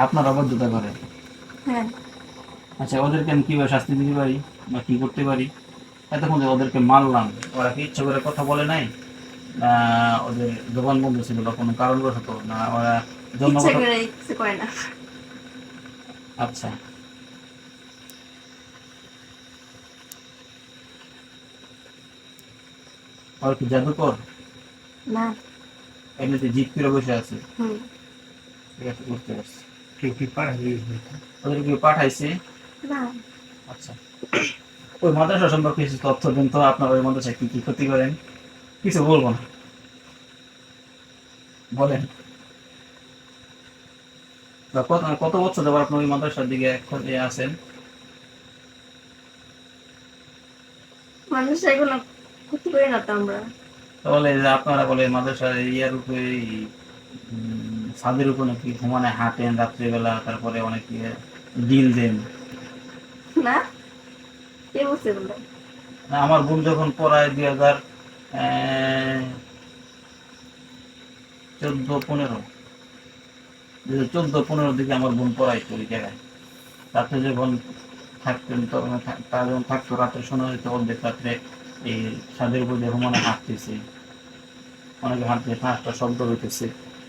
আপনারা অবাধ্যতা করেন। হ্যাঁ। আচ্ছা, ওদেরকে আমি কিভাবে শাস্তি দিতে পারি বা কি করতে পারি? এতক্ষণ যে ওদেরকে মারলাম, ওরা কি ইচ্ছা করে কথা বলে নাই, না ওদের জবান বন্ধ ছিল বা কোনো কারণবশত, না ওরা ইচ্ছা জন্মগত? করে কিছু করে না। আচ্ছা, ওরা কি জাদুকর? না। এমনিতে জিদ করে বসে আছে? হুম। ঠিক আছে, বুঝতে পারছি। কেউ কি পাঠাইছে? ওদের কেউ পাঠাইছে? না। আচ্ছা, ওই মাদ্রাসা সম্পর্কে কিছু তথ্য দিন তো, আপনার ওই মাদ্রাসায় কি কি ক্ষতি করেন? কিছু বলবো না, বলেন। বা কত কত বছর যাবার আপনি ওই মাদ্রাসার দিকে আছেন? মানুষ এগুলো ক্ষতি করি না তো আমরা। তাহলে যে আপনারা বলে মাদ্রাসার ইয়ার উপরে ছাদের উপর নাকি ঘুমানে হাঁটেন রাত্রিবেলা, তারপরে অনেকে ডিল দেন। না, কে বলছে এগুলো? আমার বোন যখন পড়ায় 2014-15, 2014-15 দিকে আমার বোন পড়াইতো ওই জায়গায়। রাত্রে যখন থাকতেন তখন তারা যখন থাকতো, রাত্রে শোনা যেত অর্ধেক রাত্রে এই ছাদের উপর দিয়ে ঘুমানে হাঁটতেছে, অনেকে হাঁটতে হাঁটতে শব্দ হইতেছে।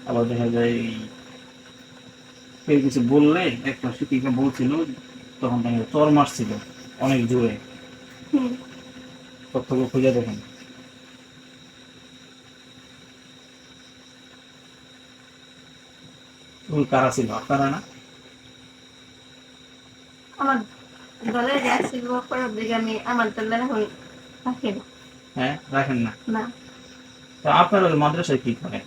আবার দেখা যায় এই কেউ কিছু বললে, একটা শিক্ষিকা বলছিল তখন তাকে চর মারছিল অনেক জোরে। হুম। তথ্যকে খুঁজে দেখেন। ওই কারা ছিল, আপনারা না? আমার দলের গ্যাসিক করার দিকে আমি আমার দলের এখন থাকি না। হ্যাঁ, রাখেন না? না। তো আপনারা ওই মাদ্রাসায় কি করেন?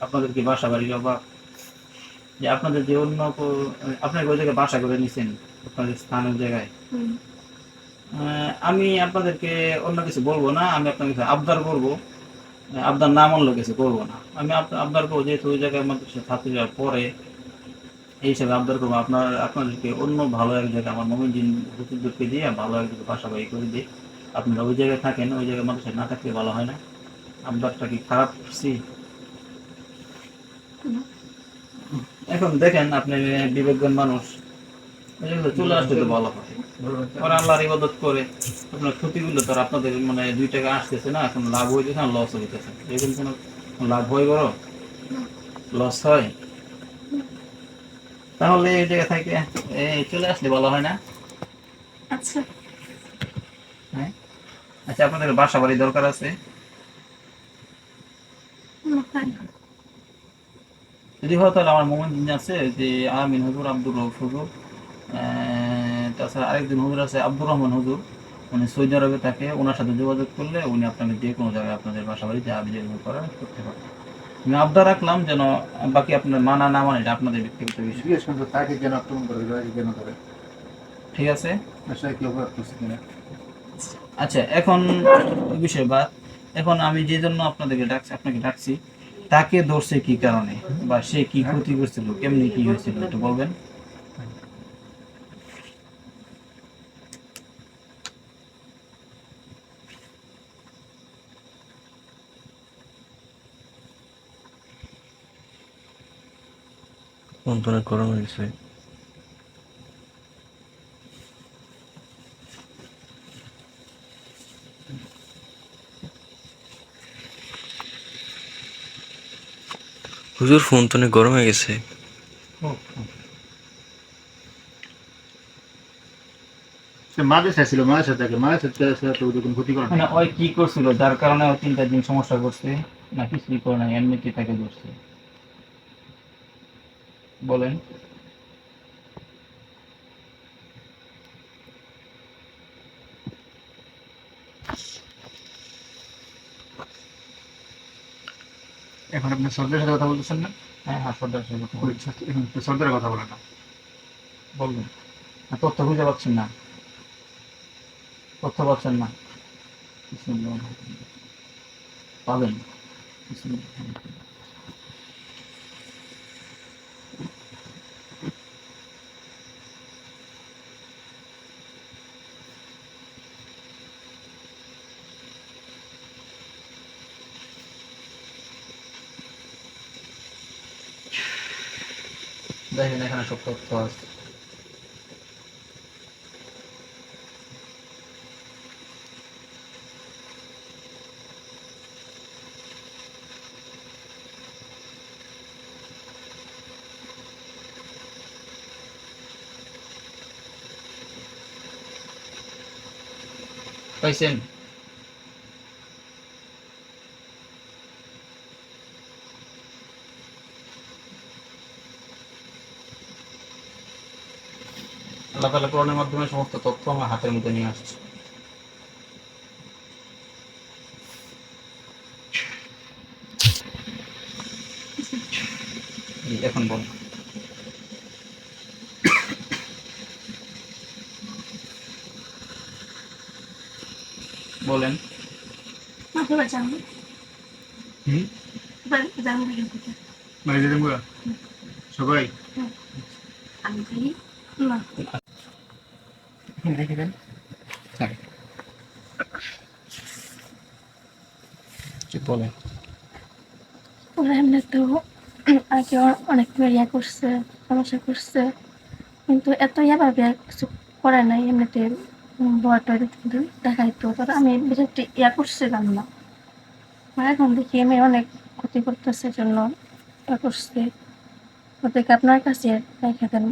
আপনাদের কি বাসা বাড়ি বা যে আপনাদের যে অন্য আপনার ওই জায়গায় বাসা করে নিছেন আপনাদের স্থানের জায়গায়? হুম। আমি আপনাদেরকে অন্য কিছু বলবো না, আমি আপনার কাছে আবদার করবো। আবদার না মানলে কিছু করবো না, আমি আবদার করবো, যেহেতু ওই জায়গায় আমাদের ছাত্রীরা পড়ে, এই হিসাবে আবদার করবো আপনাদেরকে অন্য ভালো এক জায়গায় আমার মমিনদিন হুজুরদেরকে দিয়ে ভালো এক জায়গায় বাসা বাড়ি করে দিয়ে আপনারা ওই জায়গায় থাকেন। ওই জায়গায় মানুষের না থাকলে ভালো হয় না? আবদারটা কি খারাপ করছি? হুম। এখন দেখেন, আপনি বিবেকবান মানুষ, ওই জায়গায় চলে আসলে তো ভালো হয়। ওরা আল্লাহর ইবাদত করে, আপনার ক্ষতিগুলো তো আর আপনাদের মানে 2 টাকা আসতেছে না, এখন লাভ হইতেছে না লস হইতেছে, এরকম কোনো লাভ হয় বড়? লস হয়? তাহলে এই জায়গা থেকে চলে আসলে ভালো হয় না? আচ্ছা। হ্যাঁ। আচ্ছা, আপনাদের বাসা বাড়ি দরকার আছে? হ্যাঁ। যদি হয় তাহলে আমার মোমেন দিন আছে যে আমিন হুজুর, আব্দুর রউফ হুজুর, তাছাড়া আরেকজন হুজুর আছে আব্দুর রহমান হুজুর, উনি সৌদি আরবে থাকে। ওনার সাথে যোগাযোগ করলে উনি আপনাকে যে কোনো জায়গায় আপনাদের বাসা বাড়ি যা যেভাবে করার করতে পারেন। আমি আবদার রাখলাম যেন, বাকি আপনার মানা না মানে এটা আপনাদের ব্যক্তিগত বিষয়। জিজ্ঞেস করতো তাকে কেন আক্রমণ করে, তাকে কেন করে। ঠিক আছে? আচ্ছা, কি অপরাধ করছে কিনা। আচ্ছা, এখন ওই বিষয় বাদ। এখন আমি যে জন্য আপনাকে ডাকছি, তাকে ধরছে কি কারণে, বা সে কি ক্ষতি করছিল, কেমনি কি হয়েছিল একটু বলবেন? ফোন তো অনেক গরম হয়ে গেছে। হুজুর ফোন তো অনেক গরম হয়ে গেছে। মাদ্রাসায় ছিল, মাদ্রাসা থেকে কোনো ক্ষতি করে না। ওই কি করছিল যার কারণে ও 3-4 দিন সমস্যা করছে, না কিছুই করে নাই, এমনিতে তাকে ধরছে? বলেন। এখন আপনি সর্দারের সাথে কথা বলতেছেন না? হ্যাঁ হ্যাঁ, সর্দারের সাথে কথা বলছি। এখন সর্দারের কথা বলেন না, বলবেন না, তথ্য খুঁজে পাচ্ছেন না, তথ্য পাচ্ছেন না, বিসমিল্লাহ, পাবেন, বিসমিল্লাহ। দেখেন এখানে সব তথ্য আছে। পাইছেন? আল্লাহ তাআলা কোরআনের মাধ্যমে সমস্ত তথ্য আমার হাতের মধ্যে নিয়ে আসছে। এখন বলেন। বলেন। এবার জানবো, হুম, এবার জানবো কিন্তু। বাড়িতে দেবো সবাই। আমি জানি না। রেখে দেন। হ্যাঁ, কি বলেন? ওরা এমনি তো আগে অনেকবার ইয়া করছে, সমস্যা করছে, কিন্তু এত ভাবে কিছু করে নাই। এমনিতে ভয় টয় কিন্তু দেখাইতো, তবে আমি বেশি একটা ইয়া করছিলাম না। মানে এখন দেখি আমি অনেক ক্ষতি করতেছে জন্য ইয়া করছে। ওদেরকে আপনার কাছে রেখে দেন,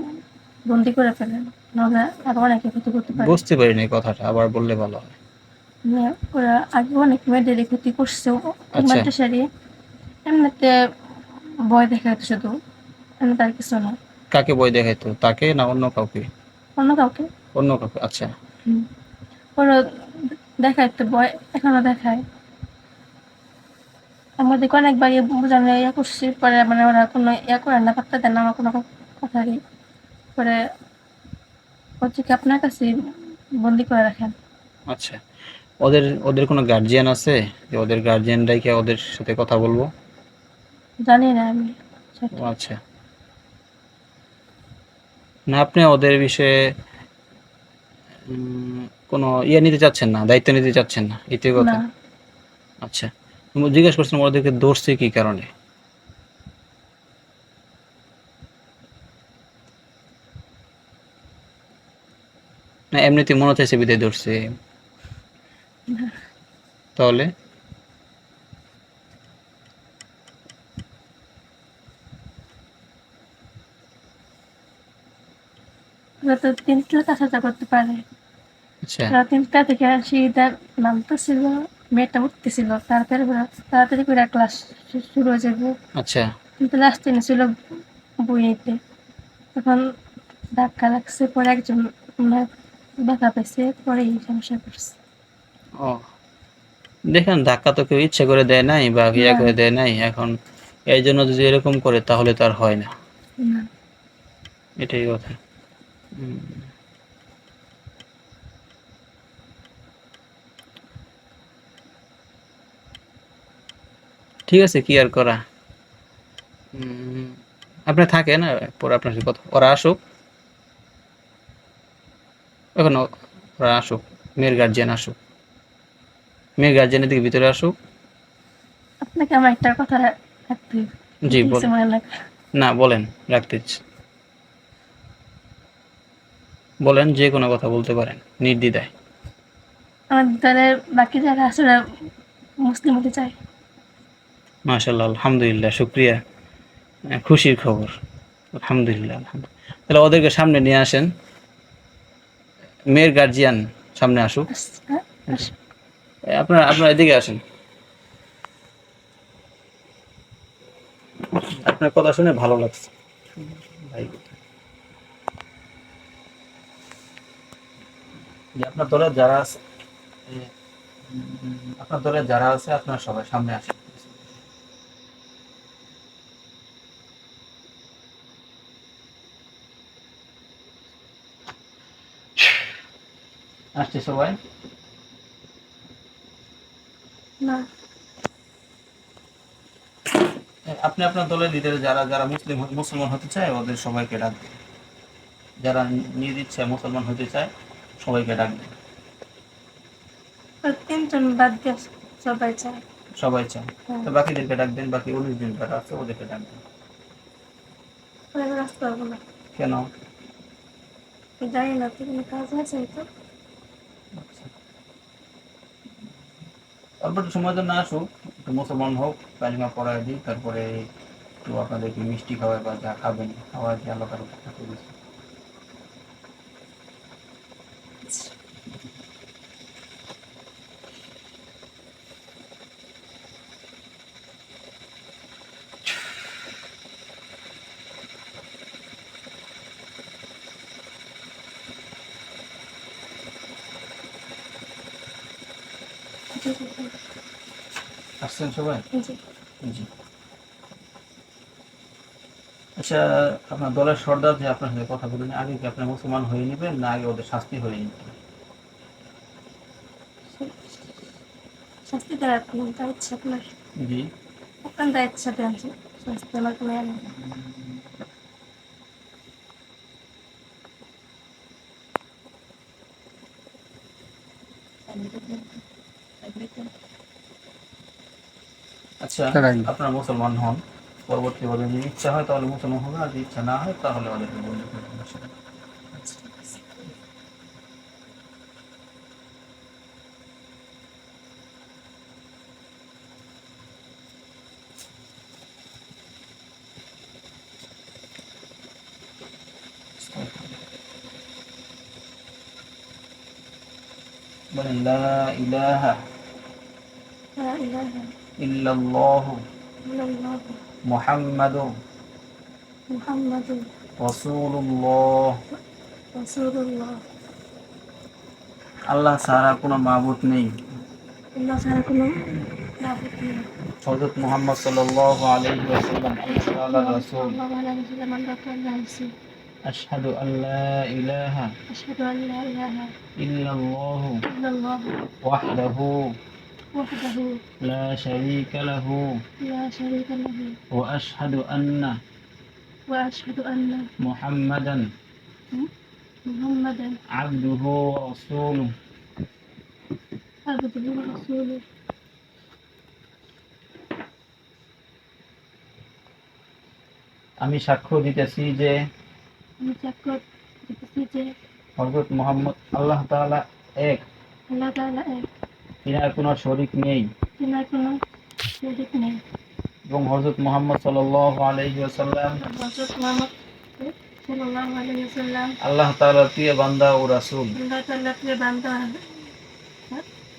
বন্দি করে ফেলেন, নাহলে আরো অনেকে ক্ষতি করতে পারে। বুঝতে পারিনি কথাটা, আবার বললে ভালো হয়। মানে ওরা আগে অনেক মেয়েদেরই ক্ষতি করছে, আচ্ছা, মাদ্রাসারই। এমনিতে ভয় দেখাইতো শুধু, এমনি তার কিছু না। কাকে ভয় দেখাইতো? তাকে না অন্য কাউকে? অন্য কাউকে। অন্য কাউকে, আচ্ছা। ওরা দেখাইতো ভয়, এখনো দেখায়। আমাদেরকে অনেকবার বোঝানো ইয়া করছি, পরে মানে ওরা কোনো ইয়া করে না, পাত্তা দেন না আমার কোনো কথারই। পরে হচ্ছে কি আপনার কাছে বন্দি করে রাখেন। আচ্ছা, ওদের ওদের কোনো গার্জিয়ান আছে যে ওদের গার্জিয়ানরাই কি ওদের সাথে কথা বলবো? জানি না আমি ও সঠিক। আচ্ছা, না আপনি ওদের বিষয়ে কোনো ইয়ে নিতে চাচ্ছেন না, দায়িত্ব নিতে চাচ্ছেন না, এটাই কথা? না, আচ্ছা, জিজ্ঞেস করছিলাম ওদেরকে ধরছে কি কারণে? না এমনিতে মনে চাইছে বিদায় ধরছে? তাহলে ওরা তো 3টা কাছাটা করতে পারে। আচ্ছা, রাত 3টা থেকে সিঁড়িটা নামতেছিল, মেয়েটা উঠতেছিল, তাড়াতাড়ি করে ক্লাস শুরু হয়ে যাবে। আচ্ছা, কিন্তু লাস্টে ছিল বইতে। তখন ধাক্কা লাগছে, পরে একজন মানে ব্যথা পেয়েছে, পরে এই সমস্যা করছে। ও দেখেন ধাক্কা তো কেউ ইচ্ছে করে দেয় নাই বা ইয়া না, করে দেয় নাই, এখন এই জন্য যদি এরকম করে তাহলে তো আর হয় না, না, এটাই কথা। উম, ঠিক আছে, কি আর করা। উম, আপনি থাকেন, পরে আপনার সাথে কথা, ওরা আসুক এখন, ওরা আসুক, মেয়ের গার্জিয়ান আসুক, মেয়ের গার্জিয়ানের দিকে ভিতরে আসুক। আপনাকে আমার একটা কথা রাখতে হবে, জি যদি কিছু বলেন। মনে না করেন। না বলেন, রাখতে ইচ্ছে। বলেন, যে কোনো কথা বলতে পারেন নির্দ্বিধায়। আমার দলের বাকি যারা আছে ওরা মুসলিম হতে চায়। মাশাল্লাহ, আলহামদুলিল্লাহ, শুক্রিয়া, খুশির খবর। আলহামদুলিল্লাহ, আলহামদুলিল্লাহ। তাহলে ওদেরকে সামনে নিয়ে আসেন, মেয়ের গার্জিয়ান সামনে আসুক। আচ্ছা, জি। আপনারা আপনারা এদিকে আসেন, আপনার কথা শুনে ভালো লাগছে ভাই। যে আপনার দলের যারা আছে, আপনার দলের যারা আছে আপনারা সবাই সামনে আসেন। আসছে সবাই। না, আপনি আপনার দলের লিডার যারা যারা মুসলমান হতে চায় ওদের সবাইকে ডাকবেন, যারা নিজ ইচ্ছায় মুসলমান হতে চায় সবাইকে ডাকবেন। ওই 3জন বাদ দিয়ে সবাই চায়। সবাই চায়, হ্যাঁ, তো বাকিদেরকে ডাকবেন, বাকি 19 জন যারা আছে ওদেরকে ডাকবেন। আমি আসতে পারবো না। কেন? জানি না, তো কোনো কাজ আছে তো। আচ্ছা, তারপর একটু সময় তো না আসুক, একটু মুসলমান হোক, কালিমা পড়ায় দিই, তারপরে একটু আপনাদেরকে মিষ্টি খাওয়াই বা যা খাবেন খাওয়াই দিয়ে আল্লাহ তাআলা কথা বলেছি। জি জি জি। আসছেন সবাই? জি। জি। আচ্ছা, আপনার দলের সর্দার যে আপনার সাথে কথা বলেন, আগে কি আপনার মুসলমান হয়ে নেবেন না আগে ওদের শাস্তি হয়ে নেবেন? শাস্তি দেওয়ার আপনার যা ইচ্ছা আপনার। জি। আপনার যা ইচ্ছা দেন, শাস্তি আমার কোনো ইয়ে নেই। আচ্ছা, আপনারা মুসলমান হন, পরবর্তী ওদের যদি ইচ্ছা হয় তাহলে মুসলমান হবে, আর যদি ইচ্ছা না হয় তাহলে ওদেরকে বন্দি করে দেবেন সেটা। আচ্ছা, ঠিক আছে। বলেন লা ইলাহা লা ইলাহা ইল্লাল্লাহু ইল্লাল্লাহু মুহাম্মাদুর মুহাম্মাদুর রাসূলুল্লাহ। রাসূলুল্লাহ। আল্লাহ ছাড়া কোনো মাবুদ নেই। আল্লাহ ছাড়া কোনো মাবুদ নেই। হযরত মুহাম্মদ সাল্লাল্লাহু আলাইহি ওয়াসাল্লাম আল্লাহ তাআলার মুহাম্মদ রাসূল। সাল্লাল্লাহু আলাইহি ওয়াসাল্লাম আল্লাহ তাআলার রাসূল। আশহাদু আল্লা ইলাহা আশহাদু আল্লা ইলাহা ইল্লাল্লাহু ইল্লাল্লাহু ওয়াহদাহু ওয়াহদাহু লা শারীকা লাহু লা শারীকা লাহু ওয়া আশহাদু আন্না ওয়া আশহাদু আন্না মুহাম্মাদান মুহাম্মাদান আবদুহু ওয়া রাসূলুহু। আবদুহু ওয়া রাসূলুহু। আমি সাক্ষ্য দিতেছি যে আমি সাক্ষ্য দিতেছি যে হযরত মুহাম্মদ আল্লাহ তাআলা এক, আল্লাহ তাআলা এক, তিনার কোনো শরীক নেই, তিনার কোনো শরীক নেই, এবং হযরত মুহাম্মদ সাল্লাল্লাহু আলাইহি ওয়াসাল্লাম হযরত মুহাম্মদ সাল্লাল্লাহু আলাইহি ওয়াসাল্লাম আল্লাহ তাআলার প্রিয় বান্দা ও রাসূল। আল্লাহ তাআলার প্রিয় বান্দা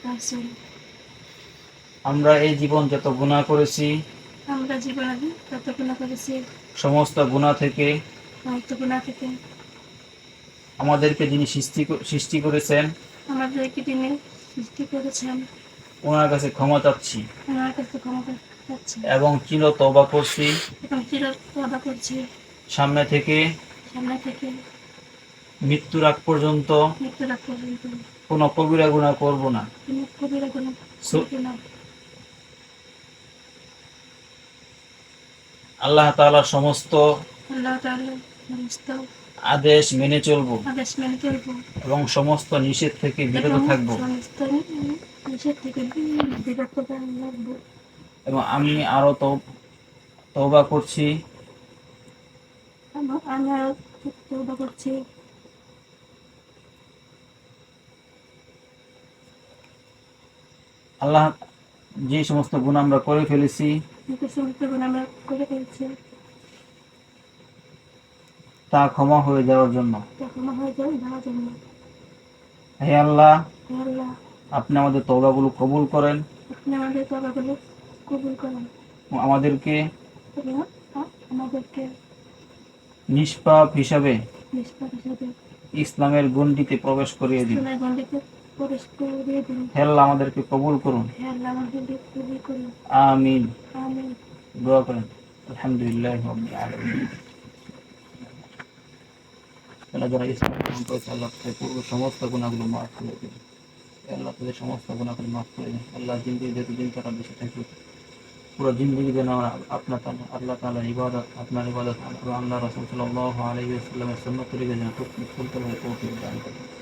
রাসূল। আমরা এই জীবন যত গুনাহ করেছি, আমরা জীবনে যত গুনাহ করেছি, সমস্ত গুনাহ থেকে সমস্ত গুনাহ থেকে আমাদেরকে যিনি সৃষ্টি করেছেন আমাদেরকে তিনি সৃষ্টি করেছেন, ওনার কাছে ক্ষমা চাচ্ছি ওনার কাছে ক্ষমা চাচ্ছি এবং চির তওবা করছি এবং চির তওবা করছি সামনে থেকে সামনে থেকে মৃত্যুর আগ পর্যন্ত মৃত্যুর আগ পর্যন্ত কোনো কবিরা গুনাহ করব না। কোনো কবিরা গুনাহ সু- করব না। আল্লাহ তাআলার সমস্ত আল্লাহ তাআলার সমস্ত আদেশ মেনে চলব আদেশ মেনে চলব এবং সমস্ত নিষেধ থেকে বিরত এবং থাকব, সমস্ত নিষেধ থেকে বিরত থাকব। এবং আমি আরো তওবা করছি আমি আরো তওবা করছি আল্লাহ যে সমস্ত গুনাহ আমরা করে ফেলেছি যে সমস্ত গুনাহ আমরা করে ফেলেছি তা ক্ষমা হয়ে যাওয়ার জন্য। তা ক্ষমা হয়ে যাওয়ার জন্য। হে আল্লাহ, হে আল্লাহ, আপনি আমাদের তওবাগুলো কবুল করেন আপনি আমাদের তওবাগুলো কবুল করেন এবং আমাদেরকে এবং আমাদেরকে নিষ্পাপ হিসাবে নিষ্পাপ হিসাবে ইসলামের গণ্ডিতে প্রবেশ করিয়ে দিন। ইসলামের গণ্ডিতে প্রবেশ করিয়ে দিন। হে আল্লাহ, আমাদেরকে কবুল করুন। হে আল্লাহ, আমাদেরকে কবুল করুন। আমিন। আমিন। দোয়া করেন। আলহামদুলিল্লাহ রাব্বিল আলামিন। আল্লাহ যারা ইসলাম গ্রহণ করেছে, আল্লাহ তাদের পূর্ব সমস্ত গুনাহগুলো মাফ করে দিন। আল্লাহ তাদের সমস্ত গুনাহগুলো মাফ করে দিন। আল্লাহ জিন্দেগি যতদিন তারা বেঁচে থাকবে, পুরো জিন্দেগি যেন আমরা আল্লাহ তাআলার ইবাদত, আপনার ইবাদত এবং আল্লাহ রাসূল সাল্লাল্লাহু আলাইহি ওয়াসাল্লামের সুন্নাত তরিকা যেন চলতে পারে, তৌফিক দান করেন।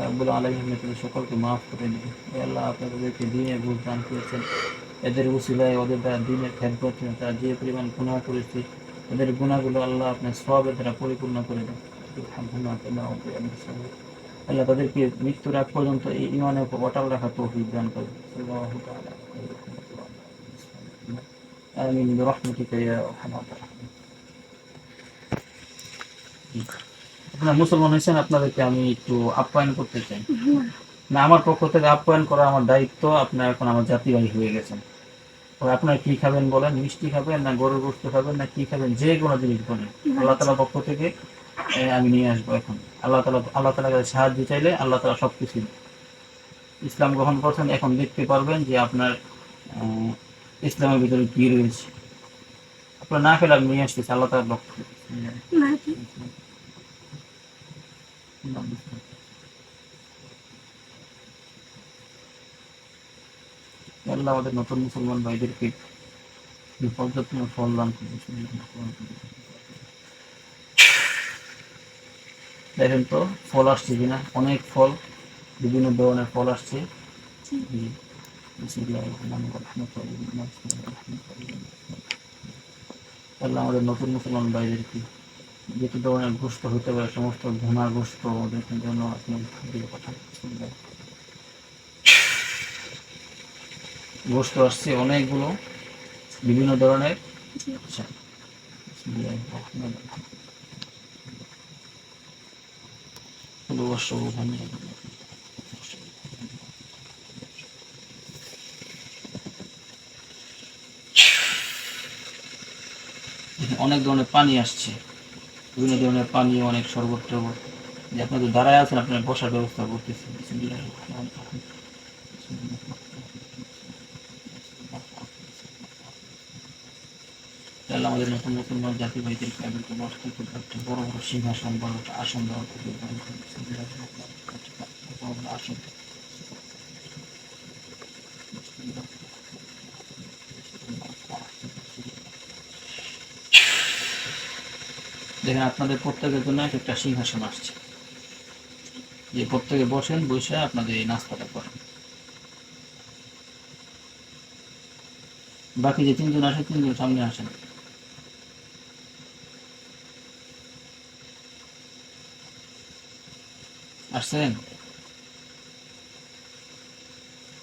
রব্বুল আলামিন তাদের সকলকে মাফ করে দিন। হে আল্লাহ, আপনি তাদেরকে দ্বীনের বুঝ দান করেছেন, এদের উসিলায় ওদের দ্বারা দ্বীনের খেদমত, তারা যে পরিমাণ গুনাহ করেছে তাদের গুণাগুলো আল্লাহ আপনার সওয়াবের দ্বারা পরিপূর্ণ করে দেন। আল্লাহ তাদেরকে মৃত্যুর আগ পর্যন্ত এই ঈমানের উপর অটল রাখা তৌফিক দান করুন। আল্লাহু তাআলা আমিন বিরহমাতিকা ইয়া আরহামার রাহিমিন। আপনারা মুসলমান হয়েছেন, আপনাদেরকে আমি একটু আপ্যায়ন করতে চাই। না, আমার পক্ষ থেকে আপ্যায়ন করা আমার দায়িত্ব। আপনারা এখন আমার জাতিভাই হয়ে গেছেন। তবে আপনারা কি খাবেন বলেন? মিষ্টি খাবেন না গরুর গোশত খাবেন না কি খাবেন? যে কোনো জিনিস বলেন, আল্লাহ তাআলার পক্ষ থেকে আমি নিয়ে আসবো। এখন আল্লাহ তাআলার কাছে সাহায্য চাইলে আল্লাহ তাআলা সবকিছু ইসলাম গ্রহণ করছেন। এখন দেখতে পারবেন যে আপনার ইসলামের ভিতরে কি রয়েছে। আপনার না খেলে আমি নিয়ে আসতেছি আল্লাহ তাআলার পক্ষ থেকে। আল্লাহ আমাদের নতুন মুসলমান ভাইদেরকে পর্যাপ্ত ফল দান করুন। দেখেন তো ফল আসছে কিনা, অনেক ফল, বিভিন্ন ধরনের ফল আসছে। আল্লাহ আমাদের নতুন মুসলমান ভাইদেরকে যেহেতু ধরনের গোস্ত হতে পারে সমস্ত ভুনা গোস্ত ওদের জন্য আপনি কথা গোস্ত আসছে অনেকগুলো বিভিন্ন ধরনের। আচ্ছা, অনেক ধরনের পানি আসছে, বিভিন্ন ধরনের পানি, অনেক শরবত টরবত। যে আপনাদের দাঁড়ায় আছেন, আপনার বসার ব্যবস্থা করতেছি। তাহলে আমাদের নতুন মুসলমান জাতি ভাইদেরকে আমাদেরকে বসতে একটা বড় বড় সিংহাসন, বড় একটা আসন দেওয়ার আসন। দেখেন আপনাদের প্রত্যেকের জন্য একটা সিংহাসন আসছে, যে প্রত্যেকে বসেন, বসে আপনাদের এই নাস্তাটা করেন। বাকি যে তিনজন আসে, তিনজন সামনে আসেন। আসছেন?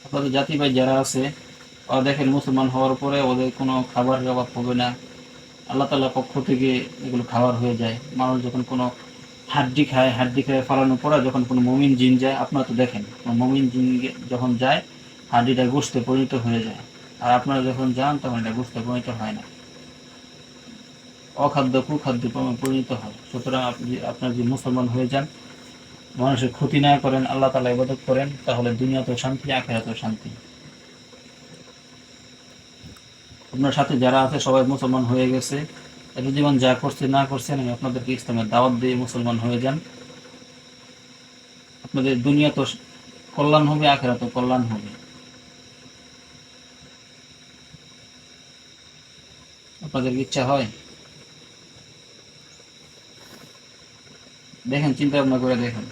আপনাদের জাতি ভাই যারা আছে, ওরা দেখেন মুসলমান হওয়ার পরে ওদের কোনো খাবারের অভাব হবে না। আল্লাহ তাআলার পক্ষ থেকে এগুলো খাবার হয়ে যায়। মানুষ যখন কোনো হাড্ডি খায়, হাড্ডি খেয়ে ফালানোর পরে যখন কোনো মমিন জিন যায়, আপনারা তো দেখেন মমিন জিন যখন যায় হাড্ডিটা গোশতে পরিণত হয়ে যায়। আর আপনারা যখন যান তখন এটা গোশতে পরিণত হয় না, অখাদ্য কুখাদ্য পরিণত হয়। সুতরাং আপনি আপনার যে মুসলমান হয়ে যান, মানুষের ক্ষতি না করেন, আল্লাহ তাআলা ইবাদত করেন, তাহলে দুনিয়াতেও শান্তি, আখিরাতেও শান্তি। আপনার সাথে যারা আছে সবাই মুসলমান হয়ে গেছে, এত জীবন যা করছে না করছেন, আমি আপনাদেরকে ইসলামের দাওয়াত দিয়ে মুসলমান হয়ে যান। আপনাদের দুনিয়া তো কল্যাণ হবে, আখিরাতে কল্যাণ হবে। আপনাদের ইচ্ছা হয়? দেখেন, চিন্তা ভাবনা করে দেখেন।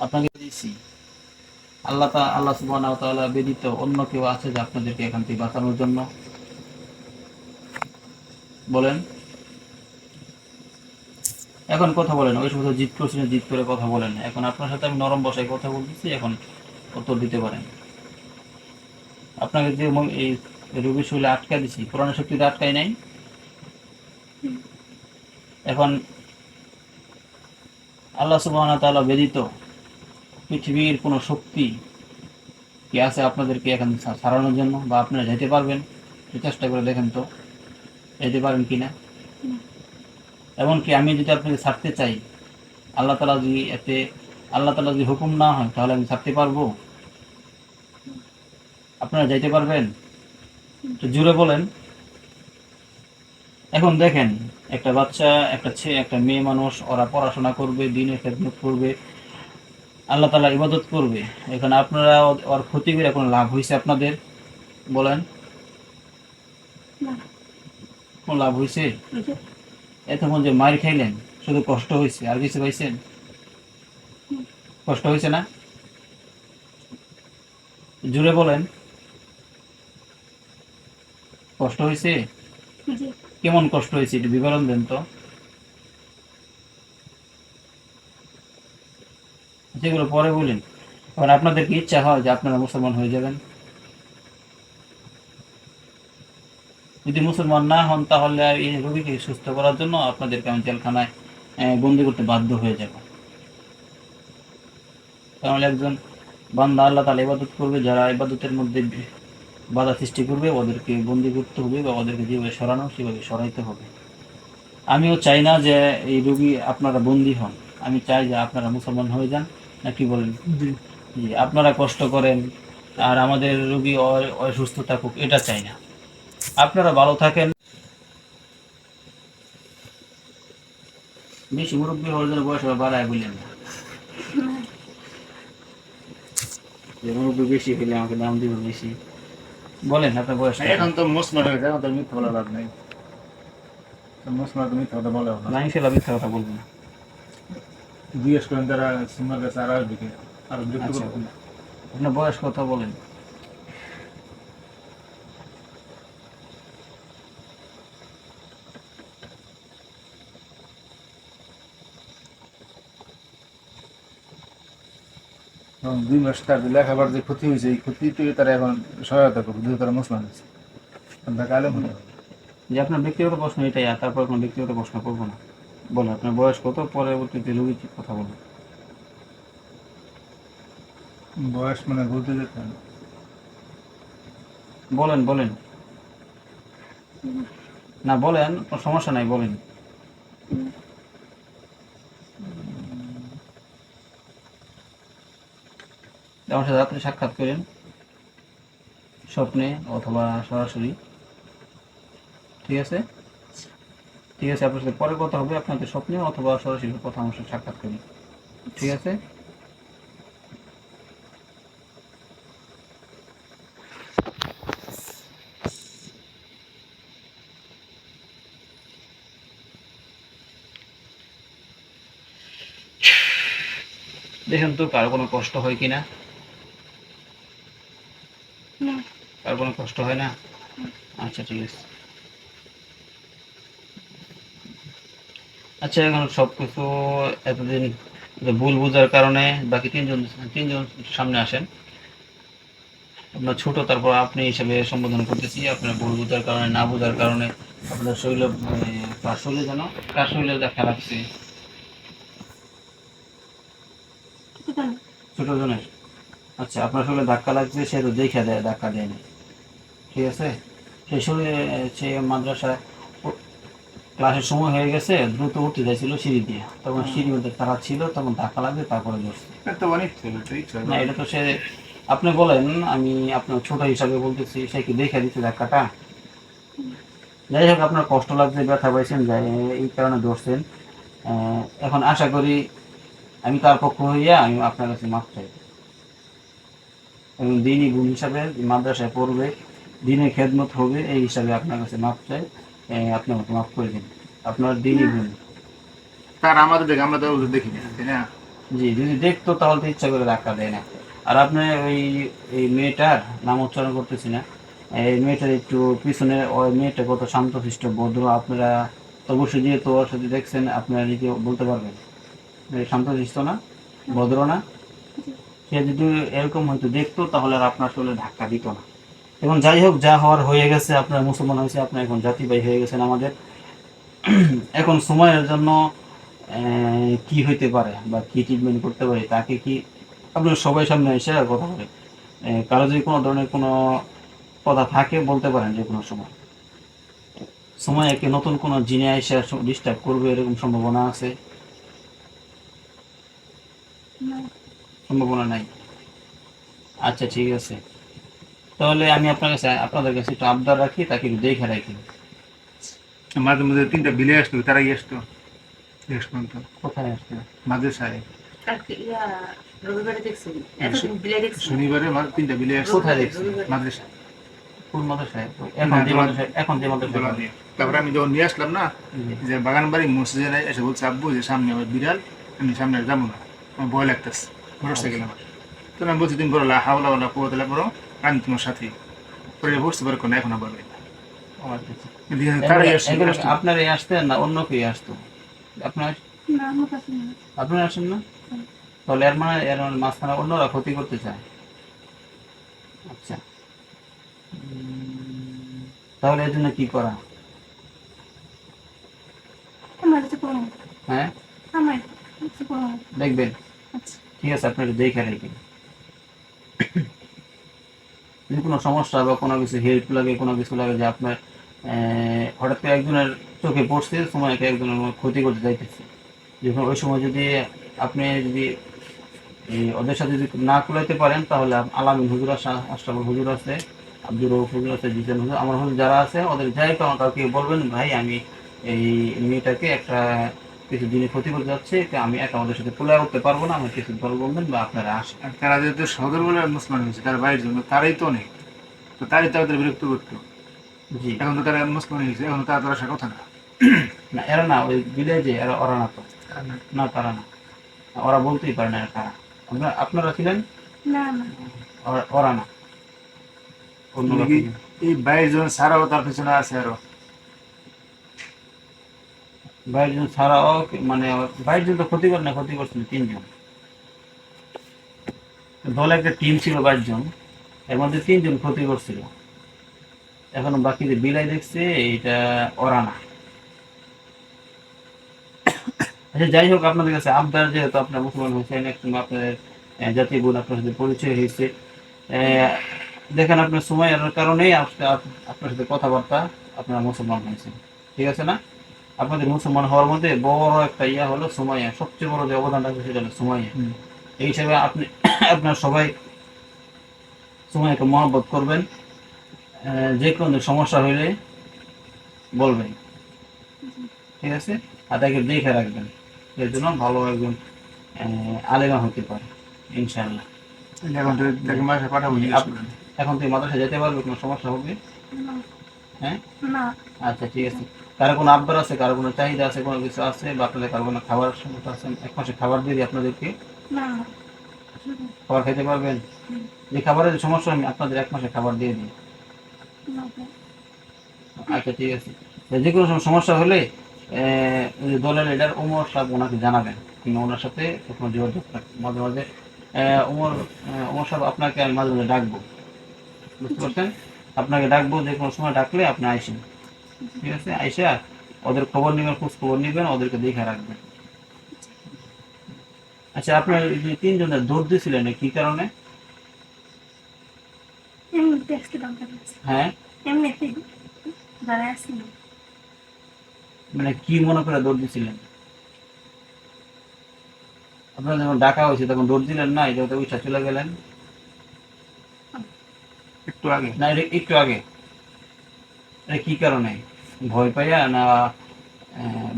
আপনাকে দিয়েছি আল্লাহ সুবহানাহু ওয়া তাআলা ব্যতীত অন্য কেউ আছে যে আপনাদেরকে এখান থেকে বাঁচানোর জন্য? বলেন। এখন কথা বলেন, ওই সময় জিত প্রশ্নে জিত করে কথা বলেন। এখন আপনার সাথে আমি নরম বসায় কথা বলতেছি, এখন উত্তর দিতে পারেন। আপনাকে যে এই রোগীর শরীরে আটকা দিছি, কোরআনের শক্তিতে আটকাই নাই। এখন আল্লাহ সুবহানাহু ওয়া তাআলা ব্যতীত পৃথিবীর কোনো শক্তি কি আছে আপনাদেরকে এখান ছাড়ানোর জন্য? বা আপনারা যেতে পারবেন? চেষ্টা করে দেখেন তো, যেতে পারেন কিনা। এমনকি আমি যদি আপনাকে ছাড়তে চাই, আল্লাহ তাআলা যদি হুকুম না হয়, তাহলে আমি ছাড়তে পারবো? আপনারা যাইতে পারবেন? তো জুড়ে বলেন। এখন দেখেন, একটা বাচ্চা, একটা ছেলে, একটা মেয়ে মানুষ, ওরা পড়াশোনা করবে, দ্বীনের খেদমত করবে, আল্লাহ তাআলা ইবাদত করবে। এখন আপনারা ওর ক্ষতি করে কোনো লাভ হয়েছে আপনাদের? বলেন, কোন লাভ হয়েছে? এতক্ষণ যে মার খাইলেন, শুধু কষ্ট হয়েছে, আর কিছু পাইছেন? কষ্ট হয়েছে না? জুড়ে বলেন। কষ্ট হয়েছে? জি। কেমন কষ্ট হয়েছে একটু বিবরণ দেন তো। যেগুলো পরে বলেন। কারণ আপনাদের কি ইচ্ছা হয় যে আপনারা মুসলমান হয়ে যাবেন? যদি মুসলমান না হন তাহলে আর এই রোগীকে সুস্থ করার জন্য আপনাদেরকে আমি জেলখানায় বন্দি করতে বাধ্য হয়ে যাব। কারণ একজন বান্দা আল্লাহ তাআলা ইবাদত করবে, যারা ইবাদতের মধ্যে বাধা সৃষ্টি করবে ওদেরকে বন্দি করতে হবে বা ওদেরকে যেভাবে সরানো সেভাবে সরাইতে হবে। আমিও চাই না যে এই রোগী আপনারা বন্দী হন, আমি চাই যে আপনারা মুসলমান হয়ে যান। না কি বলেন? জি, আপনারা কষ্ট করেন আর আমাদের রোগী অসুস্থ থাকুক, এটা চাই না। আপনারা ভালো থাকেন। বেশি মুরব্বী হওয়ার জন্য বয়স বাড়ায় বললেন না, যে মুরব্বী বেশি হইলে আমাকে দাম দিব বেশি। বলেন আপনার বয়স কত? এখন তো মুসলমান হয়ে যায়, এখন তো মিথ্যা বলা লাভ নেই। তো মুসলমান তো মিথ্যা কথা বলে না। না, ইনশাল্লাহ মিথ্যা কথা বলবো না। জিজ্ঞেস করেন তারা সিনেমার কাছে আর আসবে কি, আর বিরক্ত আচ্ছা, করবে না। আপনার বয়স কত বলেন? এবং 2 মাস তার যে লেখাবার যে ক্ষতি হয়েছে, এই ক্ষতিতে তারা এখন সহায়তা করবে, যেহেতু তারা মুসলমান হয়েছে। তাকে আলেম হতে হবে। যে আপনার ব্যক্তিগত প্রশ্ন এটাই, আর তারপর কোনো ব্যক্তিগত প্রশ্ন করবো না। বলেন আপনার বয়স কত, পরবর্তীতে রোগীর কথা বলুন। বয়স মানে বলতে যেতে হবে। বলেন বলেন, না বলেন, কোনো সমস্যা নাই, বলেন। আমার সাথে রাত্রে সাক্ষাৎ করেন, স্বপ্নে অথবা সরাসরি। ঠিক আছে? ঠিক আছে, আপনার সাথে পরে কথা হবে, আপনাদের স্বপ্নে অথবা সরাসরি কথা আমার সাথে সাক্ষাৎ করি। ঠিক আছে? দেখেন তো কারো কোনো কষ্ট হয় কিনা। না। কারো কোনো কষ্ট হয় না? আচ্ছা ঠিক আছে। আচ্ছা, এখন সবকিছু এতদিন যে ভুল বোঝার কারণে বাকি তিনজন তিনজন সামনে আসেন। আপনার ছোট, তারপর আপনি হিসেবে সম্বোধন করতেছি। আপনার ভুল বোঝার কারণে, না বোঝার কারণে আপনার শরীরে কার শরীরে যেন, কার শরীরে দেখা লাগছে? ছোট জনের। আচ্ছা, আপনার শরীরে ধাক্কা লাগছে, সে তো দেখে দেয়, ধাক্কা দেয়নি। ঠিক আছে? সেই শরীরে সে মাদ্রাসায় ক্লাসের সময় হয়ে গেছে, দ্রুত উঠতে চাইছিল সিঁড়ি দিয়ে, তখন সিঁড়ির মধ্যে তারা ছিল, তখন ধাক্কা লাগবে, তারপরে ধরছে। তো অনেক ছিল, ঠিক আছে। না, এটা তো সে, আপনি বলেন, আমি আপনার ছোট হিসাবে বলতেছি, সে কি দেখে দিচ্ছে ধাক্কাটা? যাই হোক, আপনার কষ্ট লাগছে, ব্যথা পাইছেন, যাই এই কারণে ধরছেন। এখন আশা করি আমি তার পক্ষ হইয়া আমি আপনার কাছে মাপ চাই, এবং দিনই গুণ হিসাবে মাদ্রাসায় পড়বে, দিনে খেদমত হবে, এই হিসাবে আপনার কাছে মাপ চাই। আপনি আমাকে মাফ করে দিন, আপনার দিনই গুণ। তার আমাদের দেখে, আমরা তো ওদের দেখি না, তাই না? জি, যদি দেখতো তাহলে তো ইচ্ছা করে ধাক্কা দেয় না। আর আপনি ওই, এই মেয়েটার নাম উচ্চারণ করতেছি না, এই মেয়েটার একটু পিছনে, ওই মেয়েটা কত শান্তশিষ্ট ভদ্র, আপনারা তো অবশ্যই যেহেতু ওর সাথে দেখছেন, আপনারা নিজে বলতে পারবেন শান্তশিষ্ট না, ভদ্র না। সে যদি এরকম হয়তো দেখতো তাহলে আর আপনার আসলে ধাক্কা দিত না। এবং যাই হোক, যা হওয়ার হয়ে গেছে, আপনার মুসলমান হয়েছে, আপনার এখন জাতিভাই হয়ে গেছেন আমাদের। এখন সময়ের জন্য কি হইতে পারে বা কি ট্রিটমেন্ট করতে পারি, তাকে কি আপনার সবাই সামনে এসে কথা বলে, কারো যদি কোনো ধরনের কোনো কথা থাকে বলতে পারেন যে কোনো সময়। সময় একে নতুন কোনো জিনে এসে ডিস্টার্ব করবে এরকম সম্ভাবনা আছে? সম্ভাবনা নাই। আচ্ছা ঠিক আছে, তাহলে আমি আপনার কাছে, আপনাদের কাছে একটু আবদার রাখি, তাকে একটু দেখে রাখি। মাঝে মাঝে 3টা বিলে আসতো, তারাই আসতো শেষ পর্যন্ত কোথায় আসছে? মাদ্রাসায়। রবিবারে দেখছি, এতদিন বিলে দেখছি। শনিবারে 3টা বিলে আসতো কোথায় দেখছি? মাদ্রাসায়। কোন মাদ্রাসায়? এখন যে মাদ্রাসায়, এখন যে মাদ্রাসায় দোলা দিয়ে। তারপরে আমি যখন নিয়ে আসলাম না, যে বাগান বাড়ি মসজিদে এসে বলছে, আব্বু যে সামনে আমার বিড়াল, আমি সামনে আর যাবো না, আমার ভয় লাগতেছে, মোটরসাইকেল আমার। তো আমি বলছি, তুমি করো হাওলা ওলা কুয়াতলা করো, আমি তোমার সাথে করে বসতে পারো না, এখন আবার ও আচ্ছা আচ্ছা। এদিকে তারাই আসছে এগুলো আপনারই আসতেন না অন্য কেউ আসতো? আপনার না আমার কাছে না। আপনার আসেন না? তাহলে এর মানে মাঝখানে অন্যরা ক্ষতি করতে চায়। আচ্ছা। তাহলে এর জন্য কি করা? আমার কাছে কোনো হ্যাঁ, আমার কাছে কোনো দেখবেন। আচ্ছা ঠিক আছে, আপনার দেখে রেখে যদি কোনো সমস্যা বা কোনো কিছু হেল্প লাগে, কোনো কিছু লাগে যে আপনার হঠাৎ করে একজনের চোখে পড়ছে সময়কে একজনের ক্ষতি করতে যাইতেছে, যখন ওই সময় যদি আপনি যদি এই ওদের সাথে যদি না কুলাইতে পারেন, তাহলে আলামিন হুজুর আছে, আশরাফুল হুজুর আছে, আব্দুর রউফ হুজুর আছে, জিসান হুজুর, আমার হুজুর যারা আছে ওদের যাই কাউকে বলবেন, ভাই আমি এই মেয়েটাকে একটা কিছু জিনিস ক্ষতি করতে যাচ্ছে, আমি একা ওদের সাথে কুলায় উঠতে পারবো না, আমার কিছু দল বলবেন বা আপনারা আসেন। আর তারা যেহেতু সদর বলে মুসলমান হয়েছে, তার বাইরের জন্য তারাই তো নেই, তো তারই তো তাদের বিরক্ত করতো। জি। এখন তো তারা মুসলমান হয়েছে, এখন তারা তার আসার কথা না। না এরা না, ওই ভিলেজে এরা, ওরা না তো, না তারা না, ওরা বলতেই পারে না এরা কারা। আপনারা ছিলেন, না না ওরা না, অন্য মানে কি এই বাইরের জন্য ছাড়াও তার পিছনে আছে আরো। বাইশজন ছাড়াও মানে বাইশজন তো ক্ষতি করে না, ক্ষতি করছিল তিনজন। দলে একটা টিম ছিল 22 জন, এর মধ্যে 3 জন ক্ষতি করছিল। এখন বাকি যে বিলাই দেখছে এইটা ওরা না। আচ্ছা যাই হোক, আপনাদের কাছে আবদার, যেহেতু আপনার মুসলমান হোসেন একদম আপনাদের জাতীয় বোধ আপনার সাথে পরিচয় হয়েছে, আহ, দেখেন আপনার সময়ের কারণেই আপনার সাথে কথাবার্তা, আপনারা মুসলমান হয়েছেন, ঠিক আছে না? আপনাদের মুসলমান হওয়ার মধ্যে বড় একটা ইয়া হলো সময়, সবচেয়ে বড় যে অবদানটা আছে সেটা হলো সময়। এই হিসাবে আপনি আপনার সবাই সময়কে মহব্বত করবেন, যে কোনো সমস্যা হইলে বলবেন, ঠিক আছে? আর তাকে দেখে রাখবেন, এর জন্য ভালো একজন আলেমা হতে পারে ইনশাআল্লাহ। এখন তো তাকে মাসে পাঠাবো জিজ্ঞেস আপ- করেন। এখন তুই মাদ্রাসায় যেতে পারবে, কোনো সমস্যা হবে? না হ্যাঁ, না আচ্ছা ঠিক আছে। কারো কোনো আবদার আছে, কারো কোনো চাহিদা আছে, কোনো কিছু আছে, বা আপনাদের কারো কোনো খাবার সমস্যা আছে? 1 মাসে খাবার দিয়ে দিই আপনাদেরকে, না খাবার খেতে পারবেন? যে খাবারের যে সমস্যা, আমি আপনাদের 1 মাসে খাবার দিয়ে দিই। না আচ্ছা ঠিক আছে। তো যে কোনো সমস্যা হলে ওই যে দলের লিডার ওমর সাহেব, ওনাকে জানাবেন, কিংবা ওনার সাথে কখনো যোগাযোগ রাখবেন মাঝে মাঝে। ওমর সাহেব আপনাকে আমি মাঝে মাঝে ডাকবো, বুঝতে পারছেন? আপনাকে ডাকবো, যে কোনো সময় ডাকলে আপনি আইসেন, ঠিক আছে? আইসা ওদের খবর নেবেন, খোঁজ খবর নেবেন, ওদেরকে দেখে রাখবেন। আচ্ছা, আপনার এই যে 3 জনের দৌড় দিয়েছিলেন, কি কারণে? এমনিতে অ্যাক্সিডেন্ট হয়েছে হ্যাঁ, এমনিতে দাঁড়ায় আছি মানে কি মনে করে দৌড় দিয়েছিলেন? আপনার যখন ডাকা হয়েছে তখন দৌড় দিলেন না, এটা উঠা চলে গেলেন? একটু আগে না, এটা একটু আগে। এটা কি কারণে? ভয় পাইয়া না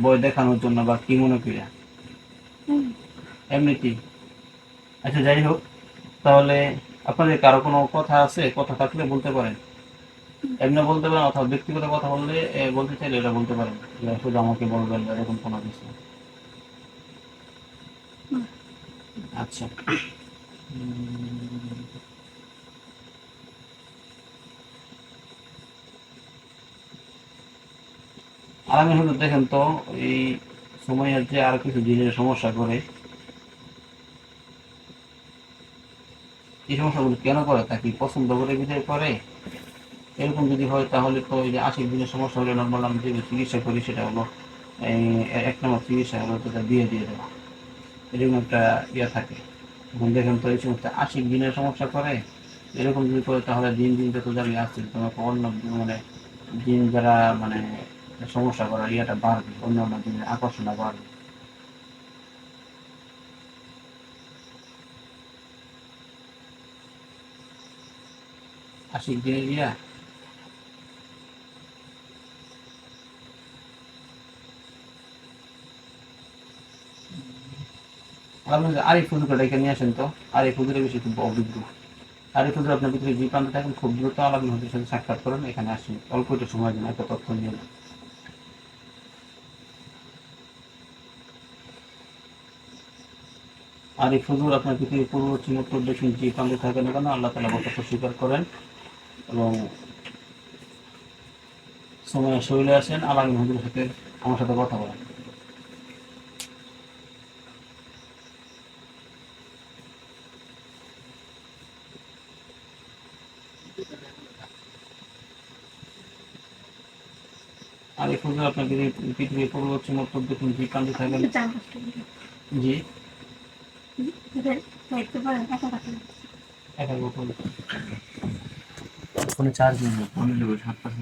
ভয় দেখানোর জন্য, বা কি মনে করিয়া? এমনিতেই? আচ্ছা যাই হোক, তাহলে আপনাদের কারো কোনো কথা আছে? কথা থাকলে বলতে পারেন, এমনি বলতে পারেন, অথবা ব্যক্তিগত কথা বললে বলতে চাইলে এটা বলতে পারেন, যে শুধু আমাকে বলবেন বা এরকম কোনো কিছু। আচ্ছা। আর আমি হলো দেখেন তো, এই সময়ের যে আর কিছু জিনিসের সমস্যা করে, এই সমস্যাগুলো কেন করে, তা কি পছন্দ করে বিদায় করে? এরকম যদি হয় তাহলে তো এই যে 80 দিনের সমস্যা হলে নর্মাল আমি যে চিকিৎসা করি সেটা হলো এই 1 নম্বর চিকিৎসা হলো যেটা দিয়ে দেওয়া, এরকম একটা ইয়ে থাকে। এখন দেখেন তো, এই সমস্ত 80 দিনের সমস্যা করে, এরকম যদি করে তাহলে দিন দিন যত যাবে আসছে তোমাকে অন্য মানে দিন যারা মানে সমস্যা করার ইয়েটা বাড়বে, অন্য অন্য দিনের আকর্ষণটা বাড়বে। আশিক দিনের ইয়া, আপনি আরিফ হুজুরকে ডেকে নিয়ে আসেন তো, আরিফ হুজুরের বেশি খুব অভিজ্ঞ। আরিফ হুজুর আপনার ভিতরে যে প্রান্তে থাকেন, খুব দ্রুত আলামিন হুজুরের সাথে সাক্ষাৎ করেন, এখানে আসেন, অল্প একটু সময় দিন, একটা তথ্য নিয়ে নেন। আরিফ হুজুর আপনার পৃথিবীর পূর্ব, পশ্চিম, উত্তর, দক্ষিণ যে প্রান্তে থাকেন না কেন, আল্লাহ তাআলা বরকত স্বীকার করেন এবং সময় শরীরে আসেন, আলামিন হুজুরের সাথে আমার সাথে কথা বলেন। আর এই হুজুর আপনাকে যদি পৃথিবীর পূর্ব পশ্চিম উত্তর দক্ষিণ যে প্রান্তে থাকেন, একটু জান কষ্ট করে। জি যদি দেখতে পারেন একা থাকেন। একা ফোনে চার্জ নেই, ফোনে 7%